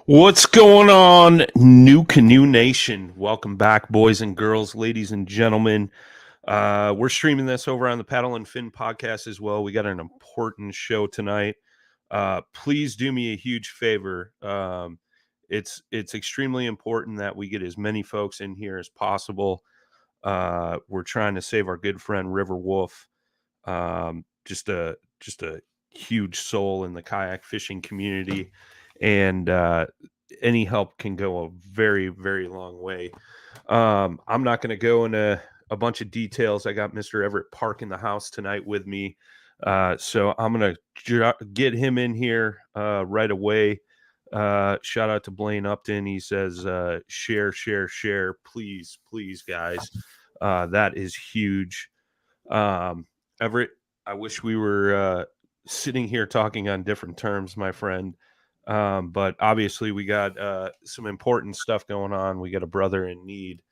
What's going on, New Canoe Nation? Welcome back, boys and girls, ladies and gentlemen. We're streaming this over on the Paddle and Fin podcast as well. We got an important show tonight. Please do me a huge favor. It's extremely important that we get as many folks in here as possible. We're trying to save our good friend River Wolf. Just a huge soul in the kayak fishing community, and any help can go a very, very long way. I'm not going to go into a bunch of details. I got Mr. Everett Park in the house tonight with me, so I'm going to get him in here right away. Shout out to Blaine Upton. He says, share, please, guys. That is huge. Everett, I wish we were sitting here talking on different terms, my friend. But obviously we got some important stuff going on. We got a brother in need.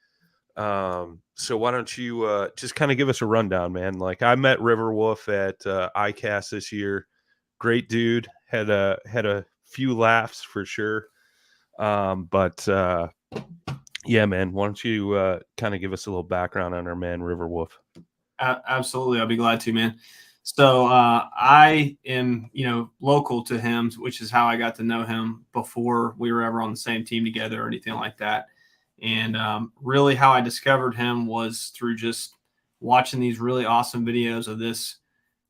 So why don't you just kind of give us a rundown, man? Like, I met River Wolf at ICAST this year. Great dude. Had a few laughs for sure. But yeah, man, why don't you kind of give us a little background on our man, River Wolf? Absolutely. I'll be glad to, man. So I am, local to him, which is how I got to know him before we were ever on the same team together or anything like that. And really how I discovered him was through just watching these really awesome videos of this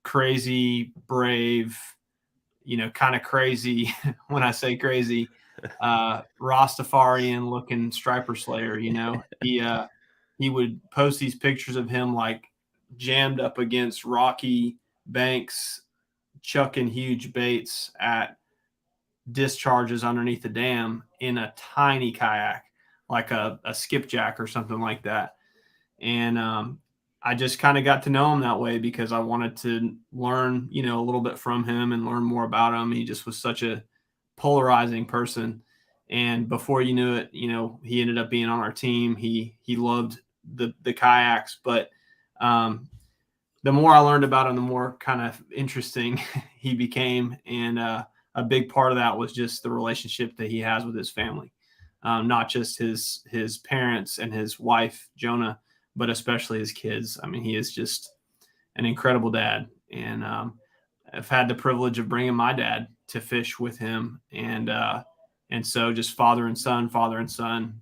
crazy, brave, kind of crazy, when I say crazy, Rastafarian looking striper slayer. He would post these pictures of him like jammed up against rocky banks, chucking huge baits at discharges underneath the dam in a tiny kayak, like a skipjack or something like that. And I just kind of got to know him that way because I wanted to learn, a little bit from him and learn more about him. He just was such a polarizing person. And before you knew it, he ended up being on our team. He loved the kayaks, but the more I learned about him, the more kind of interesting he became. And a big part of that was just the relationship that he has with his family, not just his parents and his wife, Jonah, but especially his kids. I mean, he is just an incredible dad. And I've had the privilege of bringing my dad to fish with him. And so just father and son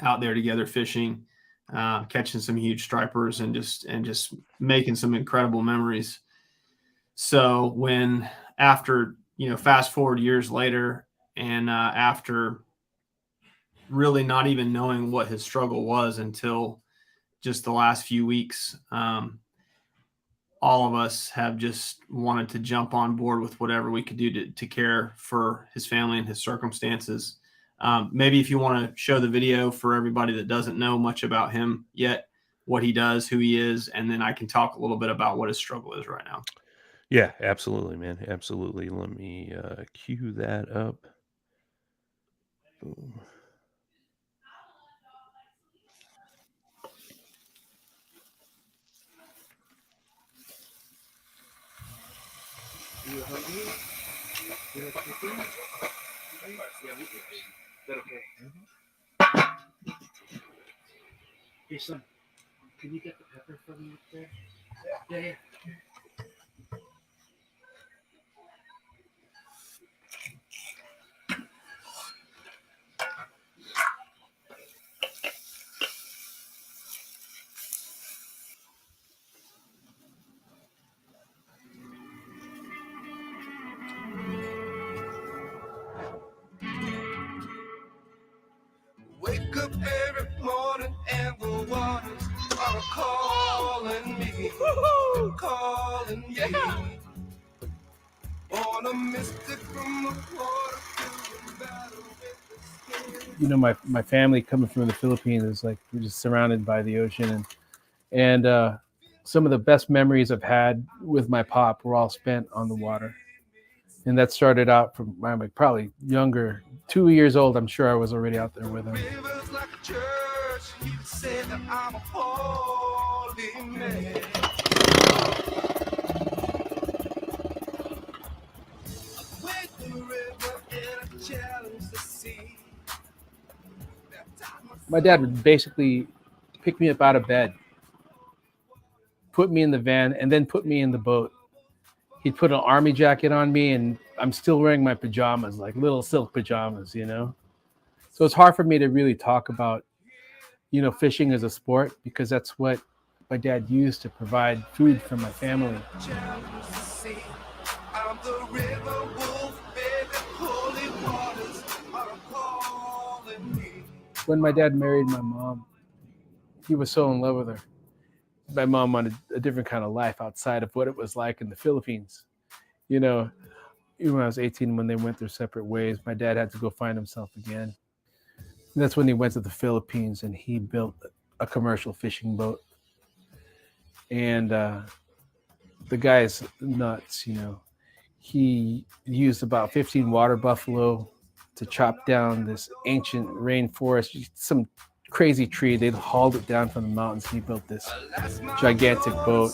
out there together fishing, catching some huge stripers and just making some incredible memories. So when after, fast forward years later, and after really not even knowing what his struggle was until just the last few weeks, all of us have just wanted to jump on board with whatever we could do to care for his family and his circumstances. Maybe if you want to show the video for everybody that doesn't know much about him yet, what he does, who he is, and then I can talk a little bit about what his struggle is right now. Yeah, absolutely, man. Absolutely. Let me cue that up. Boom. You hungry? You like chicken? Yeah, we can. Is that okay? Mm-hmm. Hey, son, can you get the pepper for me up there? Yeah. Wake up every morning and the waters are calling me, calling me. On a mystic from the water to the battle with the skin. My family coming from the Philippines is like we're just surrounded by the ocean, and some of the best memories I've had with my pop were all spent on the water. And that started out from I'm like probably younger, 2 years old. I'm sure I was already out there with him. Rivers like a church, you say that I'm a holy man. With the river and a challenge the My dad would basically pick me up out of bed, put me in the van, and then put me in the boat. He'd put an army jacket on me, and I'm still wearing my pajamas, like little silk pajamas, you know? So it's hard for me to really talk about, you know, fishing as a sport, because that's what my dad used to provide food for my family. I'm the river wolf, baby, holy waters are calling me. When my dad married my mom, he was so in love with her. My mom wanted a different kind of life outside of what it was like in the Philippines. You know, even when I was 18, when they went their separate ways, my dad had to go find himself again. And that's when he went to the Philippines and he built a commercial fishing boat. And the guy's nuts, you know. He used about 15 water buffalo to chop down this ancient rainforest, some crazy tree. They hauled it down from the mountains. He built this gigantic boat.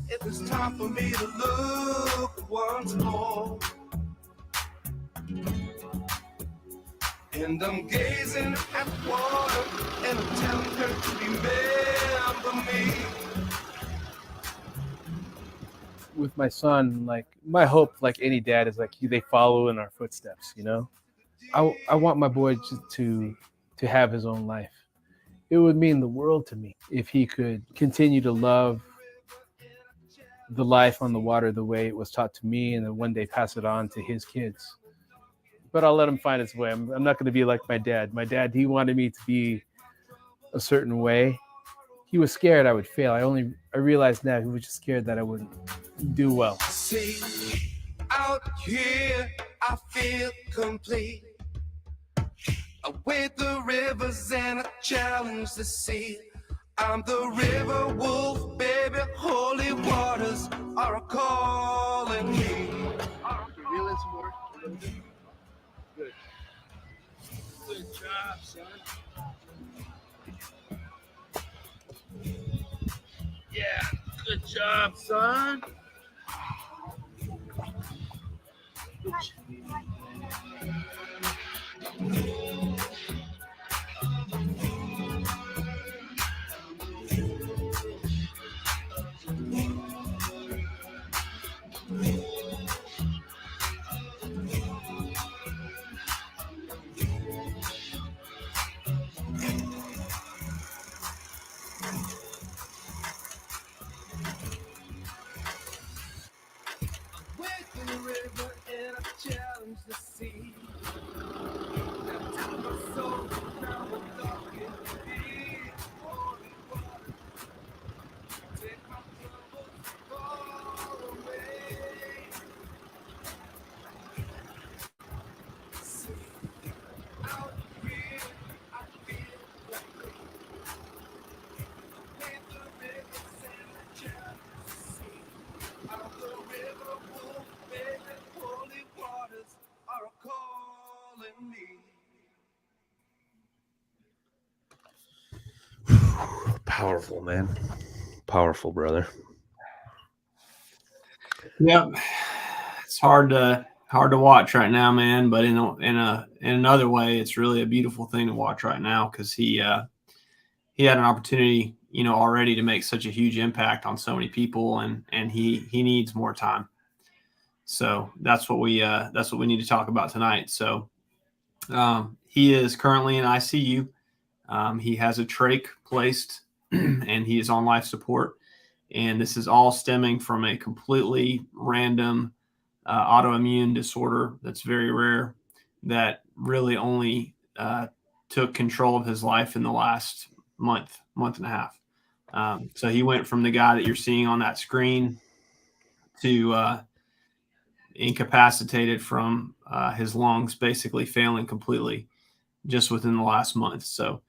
It was time for me to look once more. And I'm gazing at the water and I'm telling her to remember me. With my son, like my hope, like any dad, is like they follow in our footsteps, you know. I want my boy to have his own life. It would mean the world to me if he could continue to love the life on the water the way it was taught to me, and then one day pass it on to his kids. But I'll let him find his way. I'm not going to be like my dad. My dad, he wanted me to be a certain way. He was scared I would fail. I realized now he was just scared that I wouldn't do well. See, out here I feel complete. I wade the rivers and I challenge the sea. I'm the river wolf, baby, holy waters are calling me. Reel in some more. Good. Good job, son. Yeah, good job, son. Wade the river and I challenge the sea. Now tell my soul, now I'm talking deep. Holy water, take my troubles far away. See, out here I feel like wade the rivers and I challenge the sea. I'm the river wolf, baby, holy waters are calling me. Powerful, man. Powerful, brother. Yep, it's hard to watch right now, man. But in another way, it's really a beautiful thing to watch right now because he had an opportunity, you know, already to make such a huge impact on so many people, and he needs more time. So that's what we need to talk about tonight. So he is currently in ICU. He has a trach placed, and he is on life support. And this is all stemming from a completely random autoimmune disorder that's very rare, that really only took control of his life in the last month and a half. So he went from the guy that you're seeing on that screen to incapacitated from his lungs basically failing completely just within the last month. So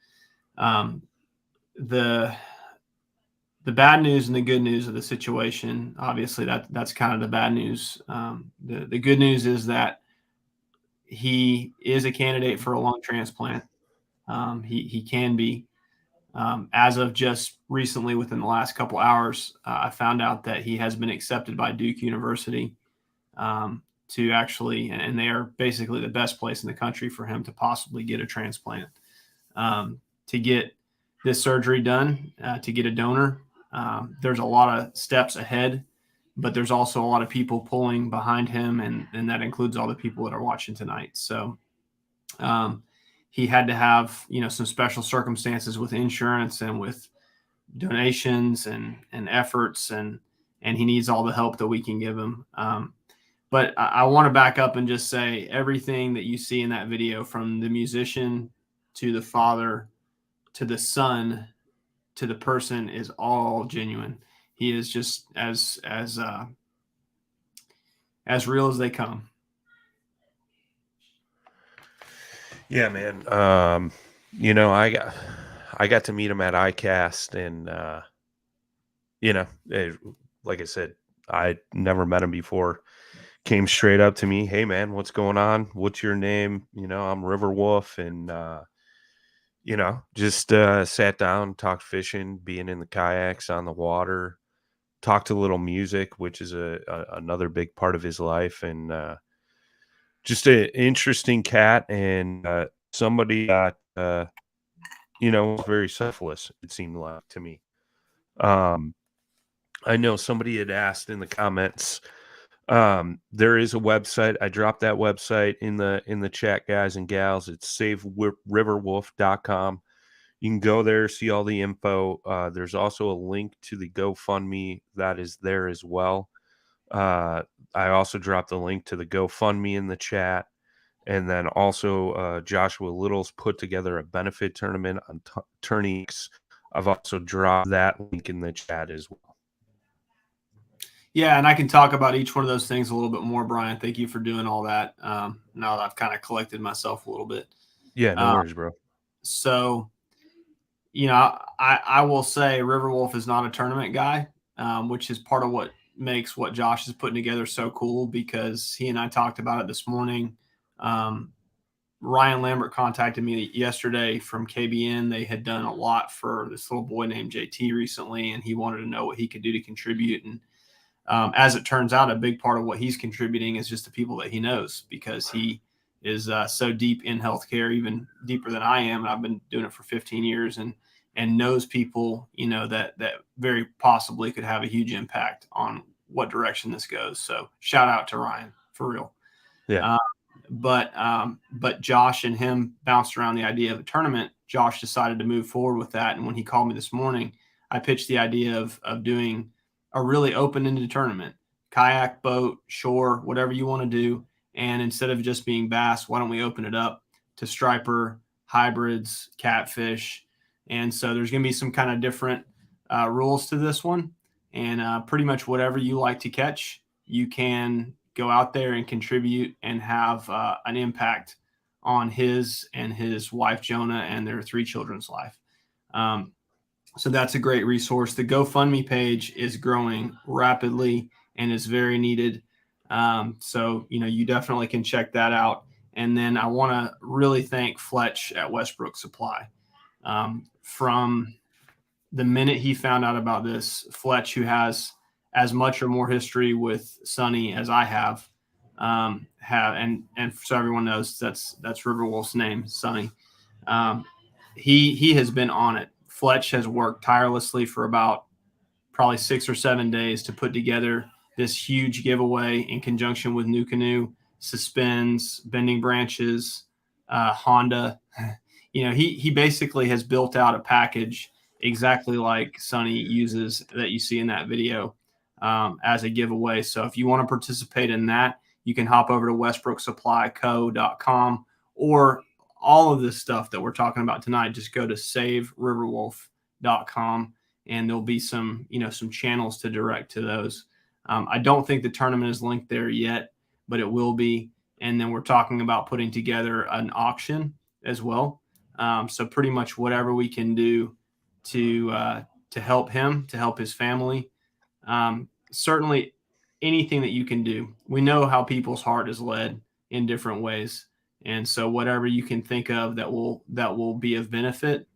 the bad news and the good news of the situation, obviously that's kind of the bad news. The good news is that he is a candidate for a lung transplant. He can be. As of just recently, within the last couple hours, I found out that he has been accepted by Duke University to actually, and they are basically the best place in the country for him to possibly get a transplant. to get this surgery done, to get a donor. There's a lot of steps ahead, but there's also a lot of people pulling behind him, and that includes all the people that are watching tonight. So he had to have, some special circumstances with insurance and with donations and efforts, and he needs all the help that we can give him. But I want to back up and just say everything that you see in that video, from the musician to the father to the son to the person, is all genuine. He is just as real as they come. Yeah, man. I got to meet him at ICAST, and like I said, I never met him before. Came straight up to me, "Hey, man, what's going on? What's your name?" I'm River Wolf, and just sat down, talked fishing, being in the kayaks on the water, talked a little music, which is another big part of his life, and just an interesting cat, and somebody that was very selfless, it seemed like to me. I know somebody had asked in the comments. There is a website. I dropped that website in the chat, guys and gals. It's saveriverwolf.com. You can go there, see all the info. There's also a link to the GoFundMe that is there as well. I also dropped the link to the GoFundMe in the chat. And then also Joshua Little's put together a benefit tournament on Tourneys. I've also dropped that link in the chat as well. Yeah, and I can talk about each one of those things a little bit more, Brian. Thank you for doing all that. Now that I've kind of collected myself a little bit. Yeah, no worries, bro. So, I will say Riverwolf is not a tournament guy, which is part of what makes what Josh is putting together so cool, because he and I talked about it this morning. Ryan Lambert contacted me yesterday from KBN. They had done a lot for this little boy named JT recently, and he wanted to know what he could do to contribute. And as it turns out, a big part of what he's contributing is just the people that he knows, because he is so deep in healthcare, even deeper than I am. And I've been doing it for 15 years and knows people, that very possibly could have a huge impact on what direction this goes. So shout out to Ryan, for real. Yeah. But Josh and him bounced around the idea of a tournament. Josh decided to move forward with that. And when he called me this morning, I pitched the idea of doing a really open-ended tournament, kayak, boat, shore, whatever you want to do. And instead of just being bass, why don't we open it up to striper, hybrids, catfish? And so there's going to be some kind of different rules to this one. And pretty much whatever you like to catch, you can go out there and contribute and have an impact on his and his wife, Jonah, and their 3 children's life. So that's a great resource. The GoFundMe page is growing rapidly and is very needed. So, you definitely can check that out. And then I want to really thank Fletch at Westbrook Supply. From the minute he found out about this, Fletch, who has as much or more history with Sonny as I have, and so everyone knows that's Riverwolf's name, Sonny. He has been on it. Fletch has worked tirelessly for about probably 6 or 7 days to put together this huge giveaway in conjunction with New Canoe, Suspends, Bending Branches, Honda. He basically has built out a package exactly like Sonny uses that you see in that video as a giveaway. So if you want to participate in that, you can hop over to westbrooksupplyco.com, or all of this stuff that we're talking about tonight, just go to saveriverwolf.com, and there'll be some channels to direct to those. I don't think the tournament is linked there yet, but it will be. And then we're talking about putting together an auction as well. So pretty much whatever we can do to help him, to help his family. Certainly anything that you can do. We know how people's heart is led in different ways. And so whatever you can think of that will be of benefit,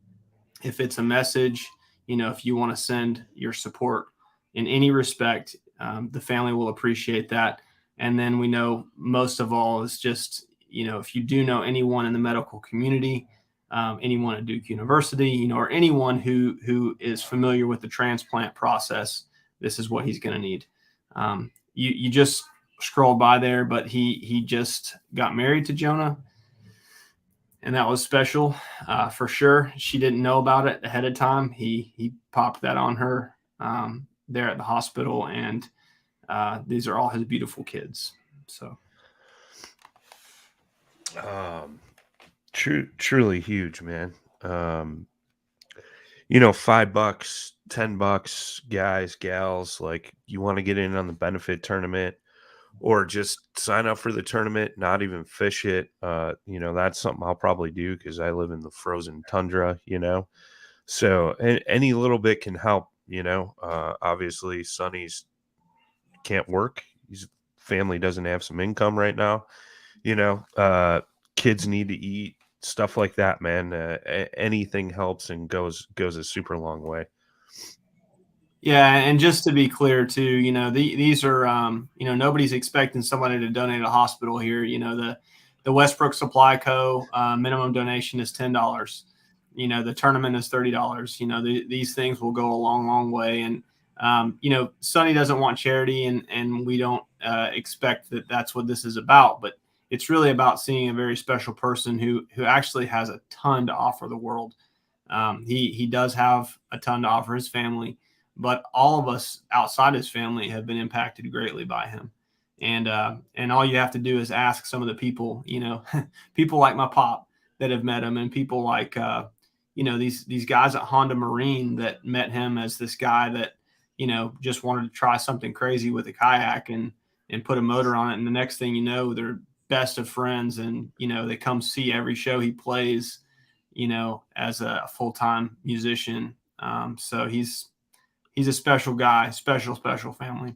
if it's a message, if you want to send your support in any respect, the family will appreciate that. And then we know most of all is just, if you do know anyone in the medical community, anyone at Duke University, or anyone who is familiar with the transplant process. This is what he's going to need. You just scrolled by there, but he just got married to Jonah, and that was special for sure. She didn't know about it ahead of time. He popped that on her there at the hospital, and these are all his beautiful kids. So, truly huge, man. $5, $10, guys, gals, like you want to get in on the benefit tournament or just sign up for the tournament, not even fish it. That's something I'll probably do because I live in the frozen tundra, so any little bit can help, obviously Sonny's can't work. His family doesn't have some income right now, kids need to eat, stuff like that, man. Anything helps and goes a super long way. yeah, and just to be clear too, these are nobody's expecting somebody to donate a hospital here. The Westbrook Supply Co. Minimum donation is $10. The tournament is $30. These things will go a long, long way. And Sonny doesn't want charity, and we don't expect that that's what this is about. But it's really about seeing a very special person who actually has a ton to offer the world. He does have a ton to offer his family, but all of us outside his family have been impacted greatly by him. And all you have to do is ask some of the people, people like my pop that have met him, and people like these guys at Honda Marine that met him as this guy that just wanted to try something crazy with a kayak and put a motor on it, and the next thing you know, they're best of friends, and they come see every show he plays, as a full-time musician. So he's a special guy, special family.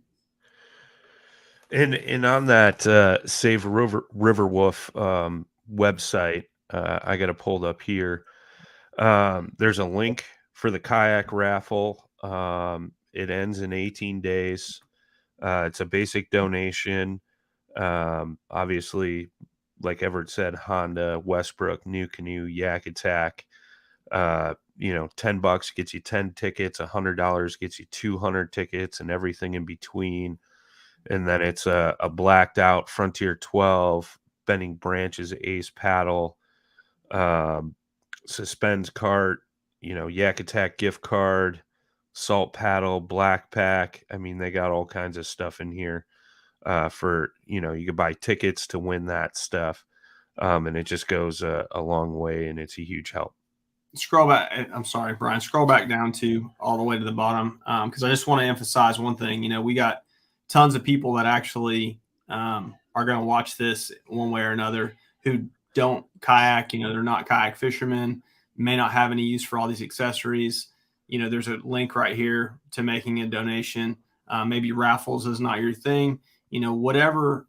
And on that Save River Wolf website, I got it pulled up here. There's a link for the kayak raffle. It ends in 18 days. It's a basic donation. Obviously, like Everett said, Honda, Westbrook, New Canoe, Yak Attack. $10 gets you 10 tickets, $100 gets you 200 tickets, and everything in between. And then it's a blacked out Frontier 12, Bending Branches Ace paddle, Suspends cart, Yak Attack gift card, salt paddle, black pack. I mean, they got all kinds of stuff in here for, you could buy tickets to win that stuff. And it just goes a long way, and it's a huge help. Scroll back. I'm sorry, Brian. Scroll back down to all the way to the bottom, because I just want to emphasize one thing. We got tons of people that actually are going to watch this one way or another who don't kayak. They're not kayak fishermen, may not have any use for all these accessories. There's a link right here to making a donation. Maybe raffles is not your thing. Whatever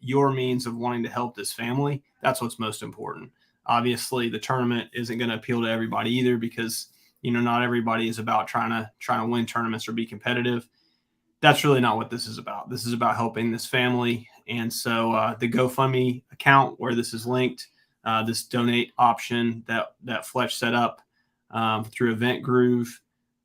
your means of wanting to help this family, that's what's most important. Obviously, the tournament isn't going to appeal to everybody either, because not everybody is about trying to win tournaments or be competitive. That's really not what this is about. This is about helping this family. And so the GoFundMe account where this is linked, this donate option that Fletch set up through Event Groove,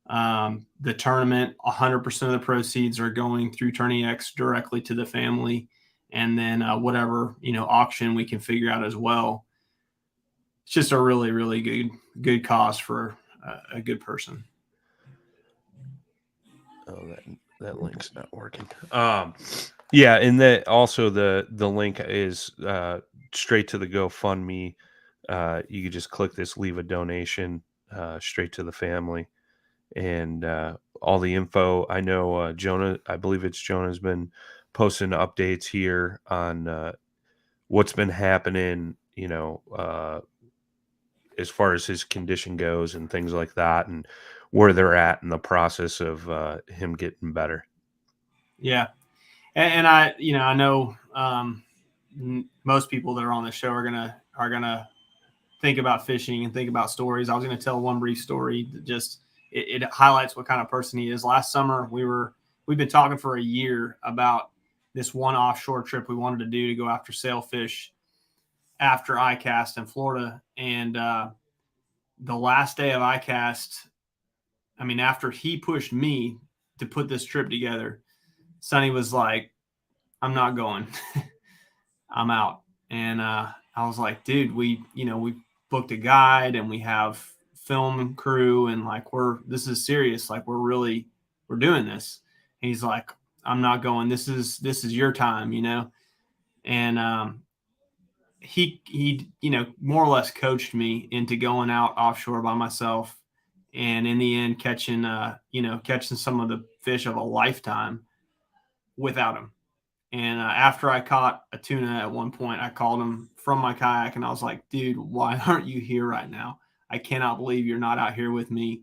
the tournament, 100% of the proceeds are going through TourneyX directly to the family. And then whatever, auction we can figure out as well. It's just a really, really good cause for a good person. Oh, that link's not working. Yeah, and also the link is straight to the GoFundMe. You can just click this, leave a donation straight to the family, and all the info. I know Jonah. I believe it's Jonah's been posting updates here on what's been happening. As far as his condition goes and things like that, and where they're at in the process of him getting better. Yeah. And I know most people that are on the show are gonna think about fishing and think about stories. I was going to tell one brief story that just it highlights what kind of person he is. Last summer, we've been talking for a year about this one offshore trip we wanted to do to go after sailfish after ICAST in Florida. And the last day of ICAST, I mean, after he pushed me to put this trip together, Sonny was like, I'm not going. I'm out. And I was like, dude, we booked a guide and we have film crew and like, this is serious. Like we're doing this. And he's like, I'm not going. This is your time, And he more or less coached me into going out offshore by myself. And in the end, catching some of the fish of a lifetime without him. And after I caught a tuna at one point, I called him from my kayak and I was like, dude, why aren't you here right now? I cannot believe you're not out here with me.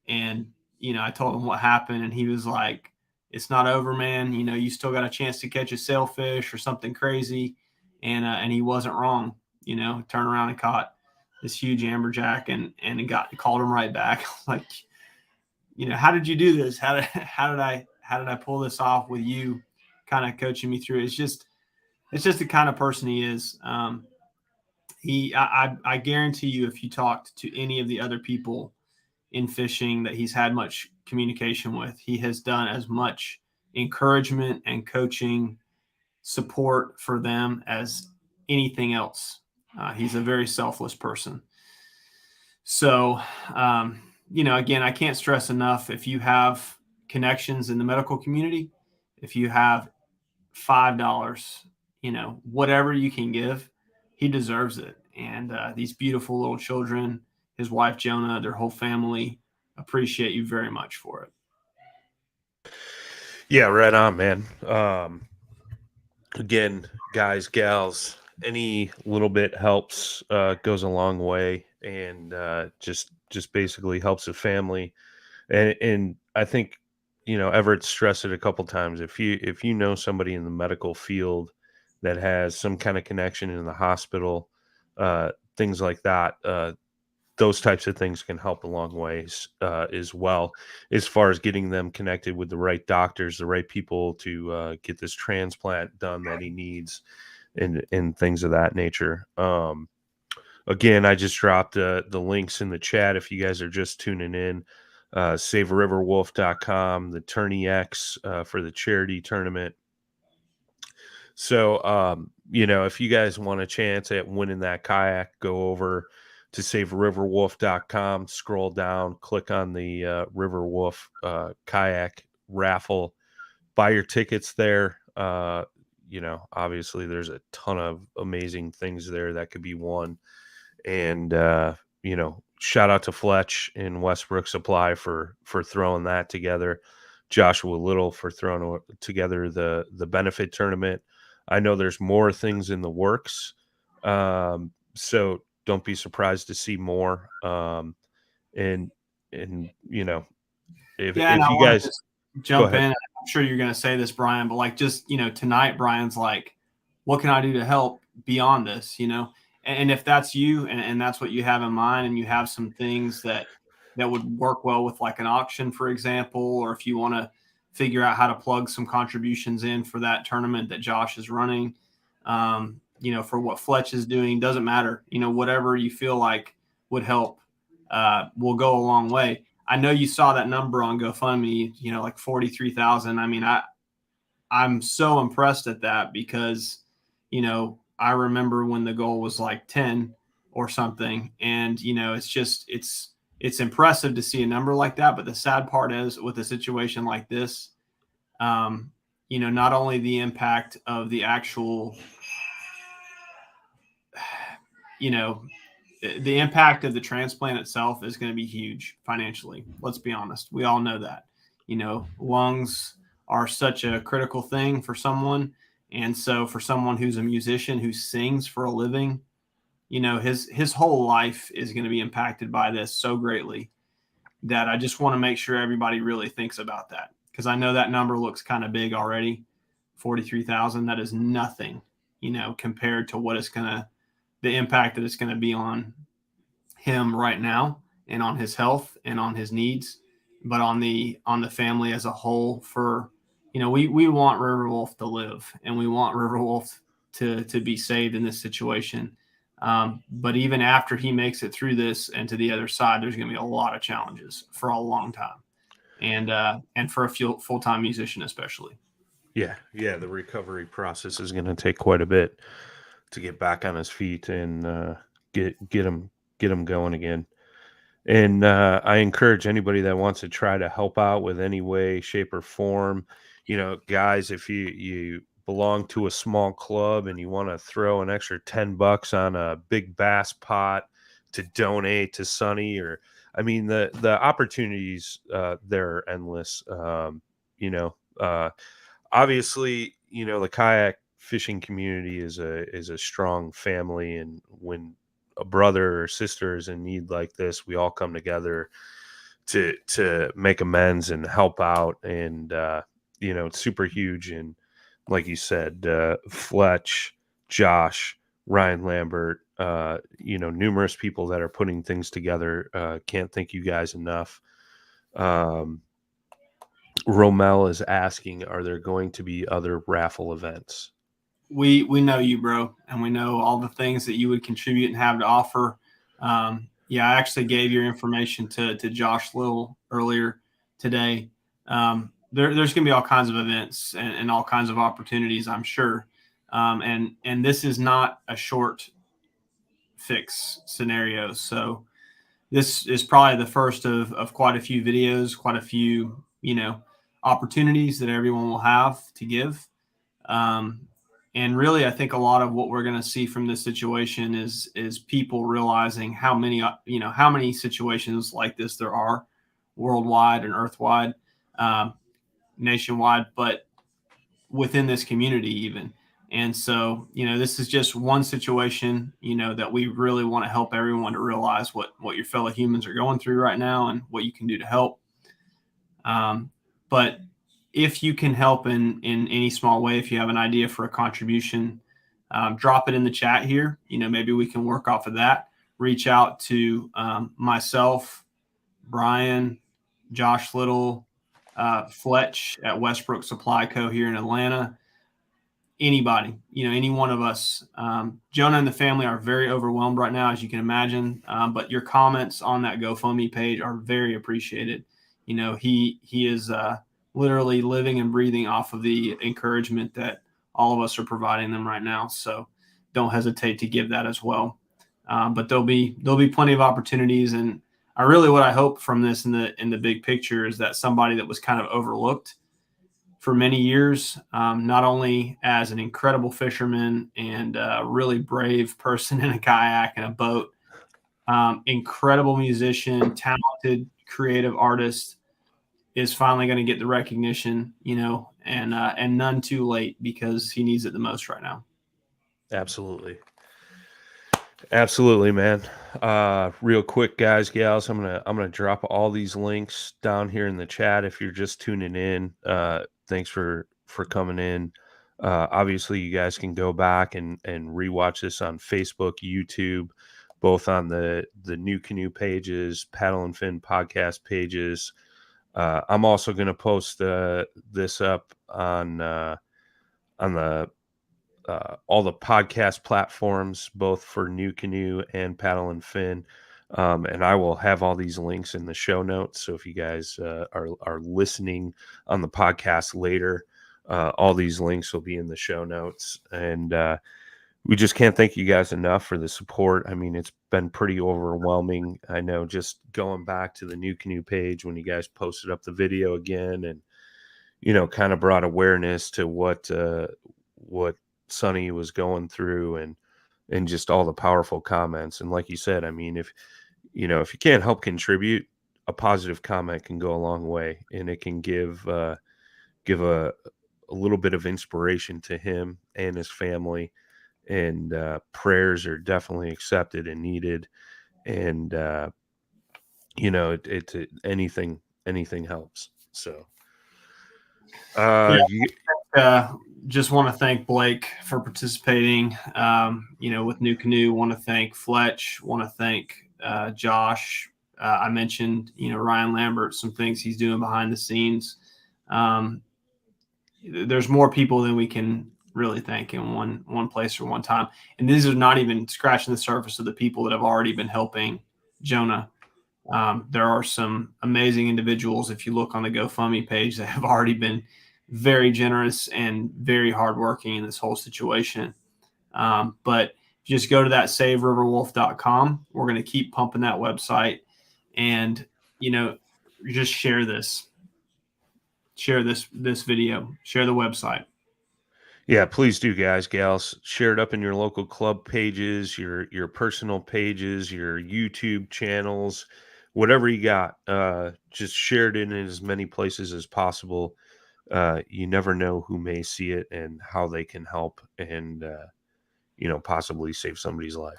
And, I told him what happened and he was like, it's not over, man. You still got a chance to catch a sailfish or something crazy. And he wasn't wrong, turned around and caught this huge amberjack and called him right back. Like, how did you do this? How did I pull this off with you kind of coaching me through it? It's just the kind of person he is. I guarantee you, if you talked to any of the other people in fishing that he's had much communication with, he has done as much encouragement and coaching support for them as anything else. He's a very selfless person. So, again, I can't stress enough, if you have connections in the medical community, if you have $5, whatever you can give, he deserves it. And these beautiful little children, his wife, Jonah, their whole family appreciate you very much for it. Yeah, right on, man. Again, guys, gals, any little bit helps, goes a long way, and just basically helps a family. And I think, Everett stressed it a couple times. If you know somebody in the medical field that has some kind of connection in the hospital, things like that, those types of things can help a long ways, as well, as far as getting them connected with the right doctors, the right people to get this transplant done that he needs, and things of that nature. Again, I just dropped the links in the chat if you guys are just tuning in. SaveRiverWolf.com, the Tourney X for the charity tournament. So, if you guys want a chance at winning that kayak, go over to SaveRiverWolf.com, scroll down, click on the River Wolf kayak raffle, buy your tickets there. Obviously there's a ton of amazing things there that could be won. And, shout out to Fletch in Westbrook Supply for throwing that together. Joshua Little for throwing together the benefit tournament. I know there's more things in the works. So don't be surprised to see more. And if you guys jump in, I'm sure you're going to say this, Brian, but like, just, tonight, Brian's like, what can I do to help beyond this, And if that's you and that's what you have in mind, and you have some things that would work well with like an auction, for example, or if you want to figure out how to plug some contributions in for that tournament that Josh is running, for what Fletch is doing, doesn't matter, whatever you feel like would help, will go a long way. I know you saw that number on GoFundMe, like 43,000. I mean, I'm so impressed at that because, I remember when the goal was like 10 or something. And, it's impressive to see a number like that. But the sad part is, with a situation like this, not only the impact of the actual, the impact of the transplant itself is going to be huge financially. Let's be honest. We all know that, lungs are such a critical thing for someone. And so for someone who's a musician who sings for a living, his whole life is going to be impacted by this so greatly that I just want to make sure everybody really thinks about that. Because I know that number looks kind of big already, 43,000. That is nothing, compared to what the impact that it's going to be on him right now, and on his health and on his needs, but on the family as a whole. For, we want Riverwolf to live, and we want Riverwolf to be saved in this situation. But even after he makes it through this and to the other side, there's going to be a lot of challenges for a long time, and for a full-time musician especially. Yeah, the recovery process is going to take quite a bit to get back on his feet and get him going again. And I encourage anybody that wants to try to help out with any way, shape, or form. Guys, if you belong to a small club and you want to throw an extra $10 on a big bass pot to donate to Sonny, or I mean the opportunities there are endless. Obviously, the kayak fishing community is a strong family, and when a brother or sister is in need like this, we all come together to make amends and help out. And it's super huge. And like you said, Fletch, Josh, Ryan Lambert, numerous people that are putting things together. Can't thank you guys enough. Romel is asking, are there going to be other raffle events? We know you, bro, and we know all the things that you would contribute and have to offer. Yeah, I actually gave your information to Josh Little earlier today. There's going to be all kinds of events and all kinds of opportunities, I'm sure. And this is not a short fix scenario. So this is probably the first of quite a few videos, quite a few, opportunities that everyone will have to give. And really, I think a lot of what we're going to see from this situation is people realizing how many situations like this there are worldwide and earthwide, nationwide, but within this community even. And so, this is just one situation, that we really want to help everyone to realize what your fellow humans are going through right now and what you can do to help. But if you can help in any small way, if you have an idea for a contribution, drop it in the chat here. Maybe we can work off of that. Reach out to myself, Brian, Josh Little, Fletch at Westbrook Supply Co. here in Atlanta. Anybody, any one of us. Jonah and the family are very overwhelmed right now, as you can imagine. But your comments on that GoFundMe page are very appreciated. He is literally living and breathing off of the encouragement that all of us are providing them right now. So don't hesitate to give that as well. But there'll be plenty of opportunities, and what I hope from this in the big picture is that somebody that was kind of overlooked for many years, not only as an incredible fisherman and a really brave person in a kayak and a boat, incredible musician, talented, creative artist, is finally going to get the recognition, and none too late, because he needs it the most right now. Absolutely, man. Real quick, guys, gals, I'm gonna drop all these links down here in the chat if you're just tuning in. Thanks for coming in. Obviously, you guys can go back and rewatch this on Facebook, YouTube, both on the New Canoe pages, Paddle and Fin podcast pages. I'm also going to post this up on the all the podcast platforms, both for New Canoe and Paddle and Fin. And I will have all these links in the show notes. So if you guys are listening on the podcast later, all these links will be in the show notes. And we just can't thank you guys enough for the support. I mean, it's been pretty overwhelming. I know, just going back to the New Canoe page when you guys posted up the video again, and kind of brought awareness to what Sonny was going through, and just all the powerful comments. And like you said, I mean, if you can't help contribute, a positive comment can go a long way, and it can give a little bit of inspiration to him and his family. And prayers are definitely accepted and needed. And anything helps. So just want to thank Blake for participating, with New Canoe. Want to thank Fletch. Want to thank Josh. I mentioned, Ryan Lambert, some things he's doing behind the scenes. There's more people than we can really thank in one place or one time. And these are not even scratching the surface of the people that have already been helping Jonah. There are some amazing individuals, if you look on the GoFundMe page, that have already been very generous and very hardworking in this whole situation. But just go to that saveriverwolf.com. We're going to keep pumping that website, and just share this video, share the website. Yeah, please do, guys, gals. Share it up in your local club pages, your personal pages, your YouTube channels, whatever you got. Just share it in as many places as possible. You never know who may see it and how they can help and possibly save somebody's life.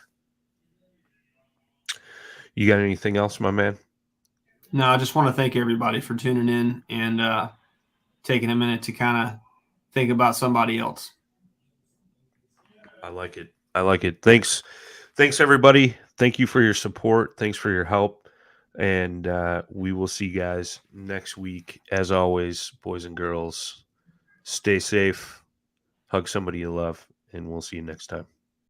You got anything else, my man? No, I just want to thank everybody for tuning in and taking a minute to kind of think about somebody else. I like it. Thanks, everybody. Thank you for your support. Thanks for your help. And we will see you guys next week. As always, boys and girls, stay safe, hug somebody you love, and we'll see you next time.